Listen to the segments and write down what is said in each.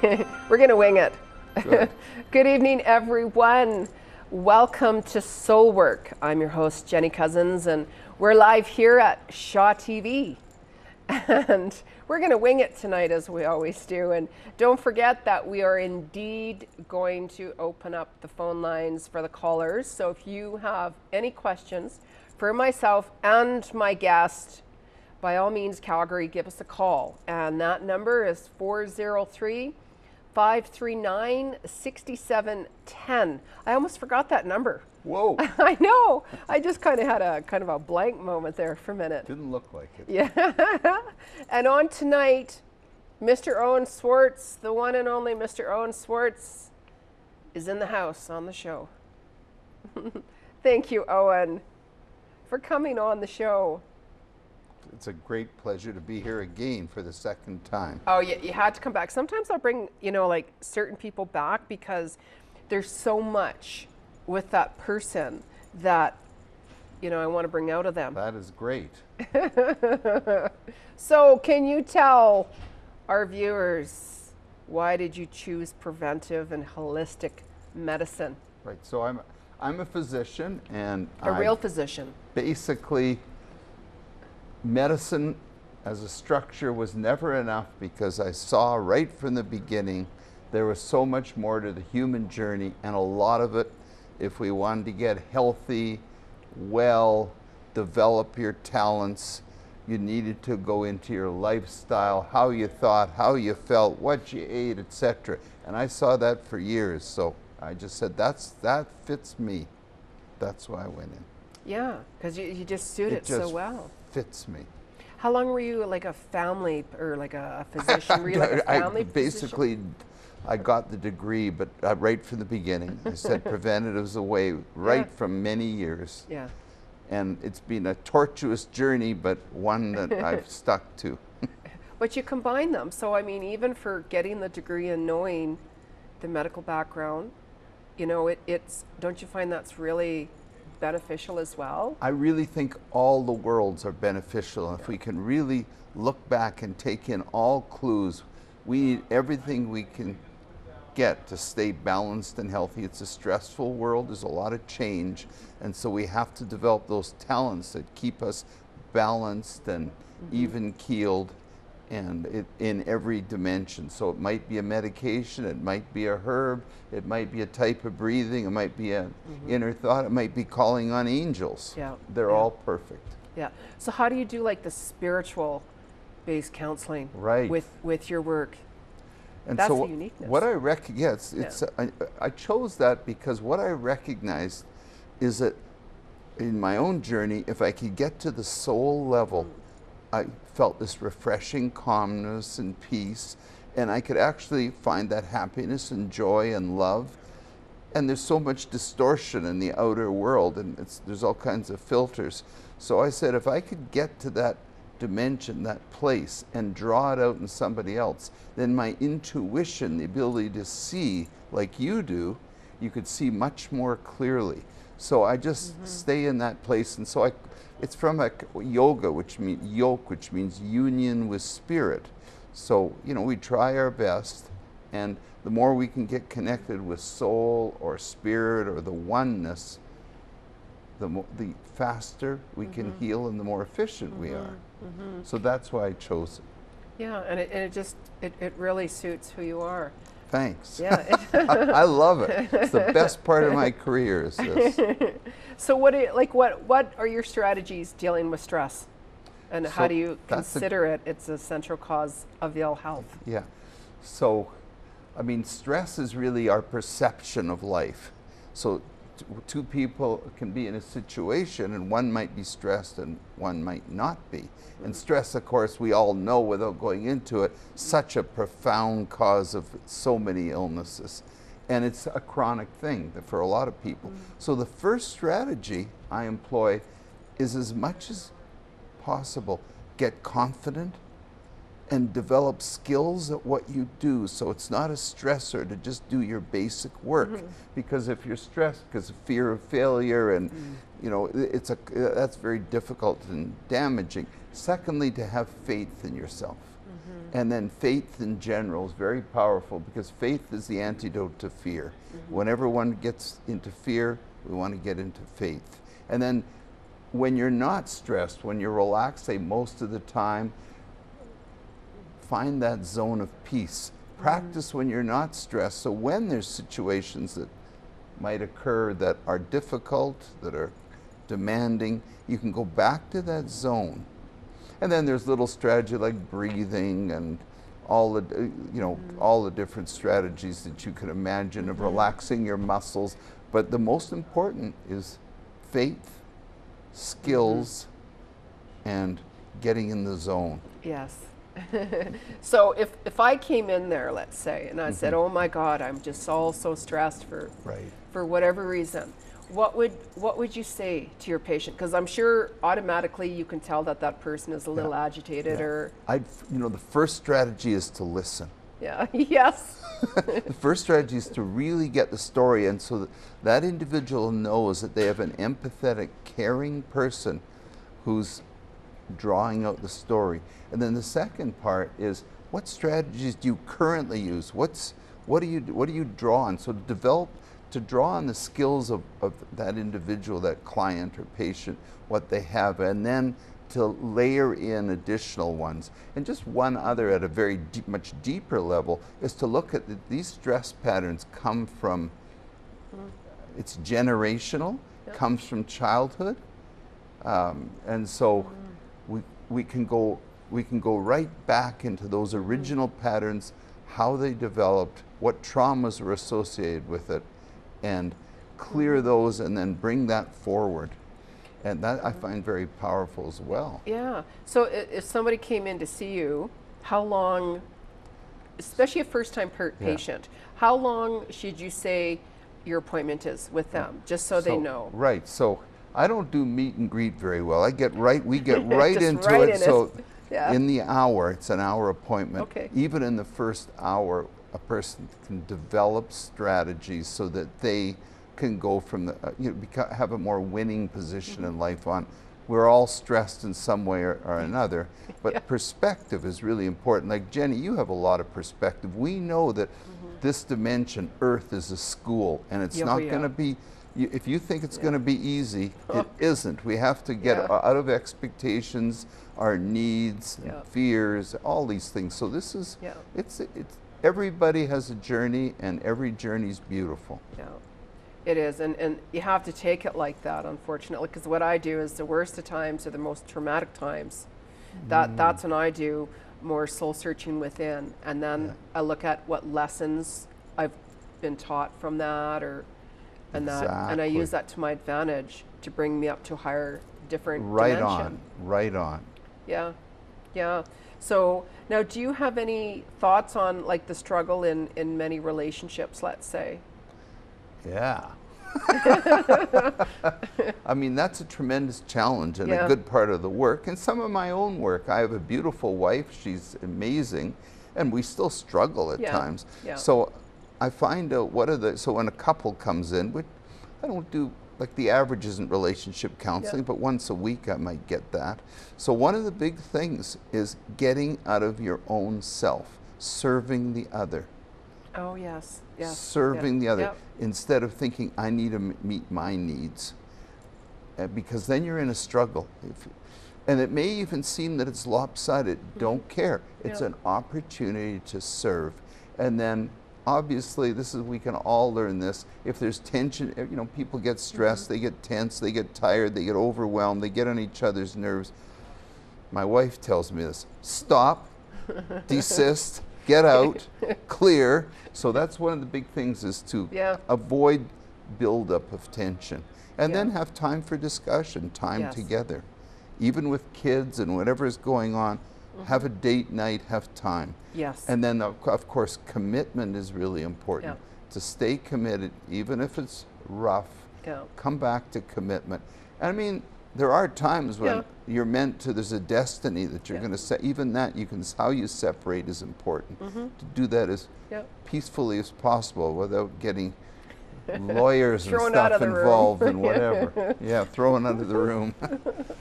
We're going to wing it. Good. Good evening, everyone. Welcome to Soul Work. I'm your host, Jeni Cousins, and we're live here at Shaw TV. And we're going to wing it tonight, as we always do. And don't forget that we are indeed going to open up the phone lines for the callers. So if you have any questions for myself and my guest, by all means, Calgary, give us a call. And that number is 403-539-6710. I almost forgot that number. Whoa. I know. I just kind of had a blank moment there for a minute. Didn't look like it. Yeah. And on tonight, Mr. Owen Schwartz, the one and only Mr. Owen Schwartz, is in the house on the show. Thank you, Owen, for coming on the show. It's a great pleasure to be here again for the second time. Oh, yeah, you had to come back. Sometimes I'll bring, like certain people back because there's so much with that person that, I want to bring out of them. That is great. So can you tell our viewers, why did you choose preventive and holistic medicine? Right, so I'm a physician, and A real physician. Basically, medicine as a structure was never enough because I saw right from the beginning there was so much more to the human journey, and a lot of it, if we wanted to get healthy, well, develop your talents, you needed to go into your lifestyle, how you thought, how you felt, what you ate, etc. And I saw that for years, so I just said that fits me. That's why I went in. Yeah, because you just suit it so well. Fits me. How long were you like a family or like a physician? Were you like a family basically, physician? I got the degree, but right from the beginning, I said preventative's the way, right from many years. Yeah. And it's been a tortuous journey, but one that I've stuck to. But you combine them. So, I mean, even for getting the degree and knowing the medical background, it's, don't you find that's really beneficial as well? I really think all the worlds are beneficial. If we can really look back and take in all clues, we need everything we can get to stay balanced and healthy. It's a stressful world, there's a lot of change, and so we have to develop those talents that keep us balanced and even keeled, and in every dimension. So it might be a medication, it might be a herb, it might be a type of breathing, it might be an inner thought, it might be calling on angels. Yeah. They're all perfect. Yeah. So how do you do like the spiritual based counseling with your work? And that's so the uniqueness. What I recognize, I chose that because what I recognized is that in my own journey, if I could get to the soul level, I felt this refreshing calmness and peace, and I could actually find that happiness and joy and love. And there's so much distortion in the outer world, and there's all kinds of filters. So I said, if I could get to that dimension, that place, and draw it out in somebody else, then my intuition, the ability to see like you do, you could see much more clearly. So I just stay in that place, and so it's from a yoga, which means yoke, which means union with spirit. So we try our best, and the more we can get connected with soul or spirit or the oneness, the faster we can heal and the more efficient we are. So that's why I chose it. Yeah, and it really suits who you are. Thanks. Yeah. I love it. It's the best part of my career is this. So what are your strategies dealing with stress? And how do you consider it's a central cause of ill health? Yeah. So, I mean, stress is really our perception of life. So two people can be in a situation and one might be stressed and one might not be. And stress, of course, we all know without going into it, such a profound cause of so many illnesses. And it's a chronic thing for a lot of people. So the first strategy I employ is, as much as possible, get confident and develop skills at what you do, so it's not a stressor to just do your basic work. Because if you're stressed because of fear of failure, and that's very difficult and damaging. Secondly, to have faith in yourself. And then faith in general is very powerful, because faith is the antidote to fear. Whenever one gets into fear, we want to get into faith. And then when you're not stressed, when you're relaxed, say most of the time, find that zone of peace. Practice when you're not stressed. So when there's situations that might occur that are difficult, that are demanding, you can go back to that zone. And then there's little strategy like breathing and all the, all the different strategies that you can imagine of relaxing your muscles. But the most important is faith, skills, and getting in the zone. Yes. So if I came in there, let's say, and I said, oh my God, I'm just all so stressed for whatever reason, what would you say to your patient? Because I'm sure automatically you can tell that that person is a little agitated or... the first strategy is to listen. Yeah, yes. The first strategy is to really get the story, and so that individual knows that they have an empathetic, caring person who's drawing out the story. And then the second part is, what strategies do you currently use? What do you draw on? So to draw on the skills of that individual, that client or patient, what they have, and then to layer in additional ones. And just one other at a very much deeper level is to look at these stress patterns come from, it's generational, comes from childhood. And so we can go right back into those original patterns, how they developed, what traumas were associated with it, and clear those and then bring that forward. And that I find very powerful as well. Yeah. So if somebody came in to see you, how long, especially a first-time patient, how long should you say your appointment is with them, just so they know? Right. So I don't do meet and greet very well. We get right into it. So in the hour, it's an hour appointment. Okay. Even in the first hour, a person can develop strategies so that they can go from the, have a more winning position in life on. We're all stressed in some way or another, but perspective is really important. Like Jeni, you have a lot of perspective. We know that this dimension, Earth, is a school, and it's not going to be, if you think it's going to be easy, it isn't. We have to get out of expectations, our needs, fears, all these things. So this is, it's everybody has a journey, and every journey is beautiful. Yeah. It is, and you have to take it like that, unfortunately, because what I do is the worst of times are the most traumatic times. That's when I do more soul searching within, and then I look at what lessons I've been taught from that, and I use that to my advantage to bring me up to a higher, different dimension. Right on. Yeah, yeah. So now, do you have any thoughts on like the struggle in many relationships, let's say? Yeah. I mean, that's a tremendous challenge and a good part of the work, and some of my own work. I have a beautiful wife, she's amazing, and we still struggle at times. Yeah. So I find out so when a couple comes in, which I don't do, like the average isn't relationship counseling, but once a week I might get that. So one of the big things is getting out of your own self, serving the other. Oh, yes. Yes. Serving the other, instead of thinking, I need to meet my needs. Because then you're in a struggle. And it may even seem that it's lopsided. Don't care. It's an opportunity to serve. And then, obviously, we can all learn this. If there's tension, people get stressed, they get tense, they get tired, they get overwhelmed, they get on each other's nerves. My wife tells me this: stop, desist, get out, clear. So that's one of the big things, is to avoid buildup of tension. And then have time for discussion, time together. Even with kids and whatever is going on, have a date night, have time. Yes. And then, of course, commitment is really important. To stay committed, even if it's rough, come back to commitment. And I mean, there are times when you're meant to, there's a destiny that you're going to set. Even that, how you separate is important. To do that as peacefully as possible without getting lawyers and Thrown out stuff of the room. involved and whatever. Yeah, thrown out of the room.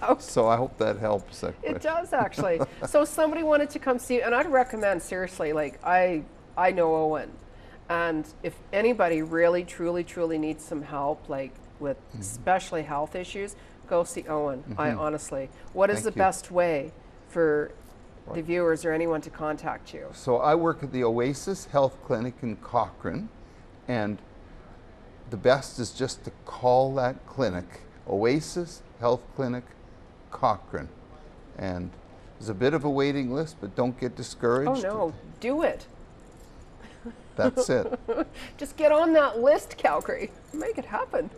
Oh. So I hope that helps. That It question. does actually. So somebody wanted to come see you, and I'd recommend seriously, like I know Owen, and if anybody really truly needs some help, like with especially health issues, go see Owen. I honestly, what is Thank the you. best way for the viewers or anyone to contact you? So I work at the Oasis Health Clinic in Cochrane, and the best is just to call that clinic, Oasis Health Clinic, Cochrane. And there's a bit of a waiting list, but don't get discouraged. Oh no, do it. That's it. Just get on that list, Calgary. Make it happen.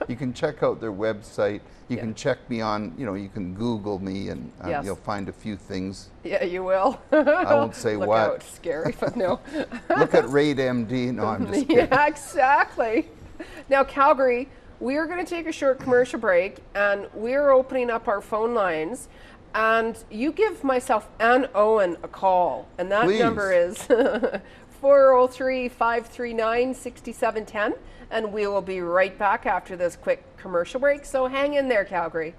You can check out their website. You Yeah. can check me on, you can Google me, and Yes. you'll find a few things. Yeah, you will. I won't say Look what. out, scary, but no. Look at Rate MD. No, I'm just kidding. Yeah, exactly. Now, Calgary, we are going to take a short commercial break, and we're opening up our phone lines. And you give myself and Owen a call, and that Please. number is 403-539-6710. And we will be right back after this quick commercial break. So hang in there, Calgary.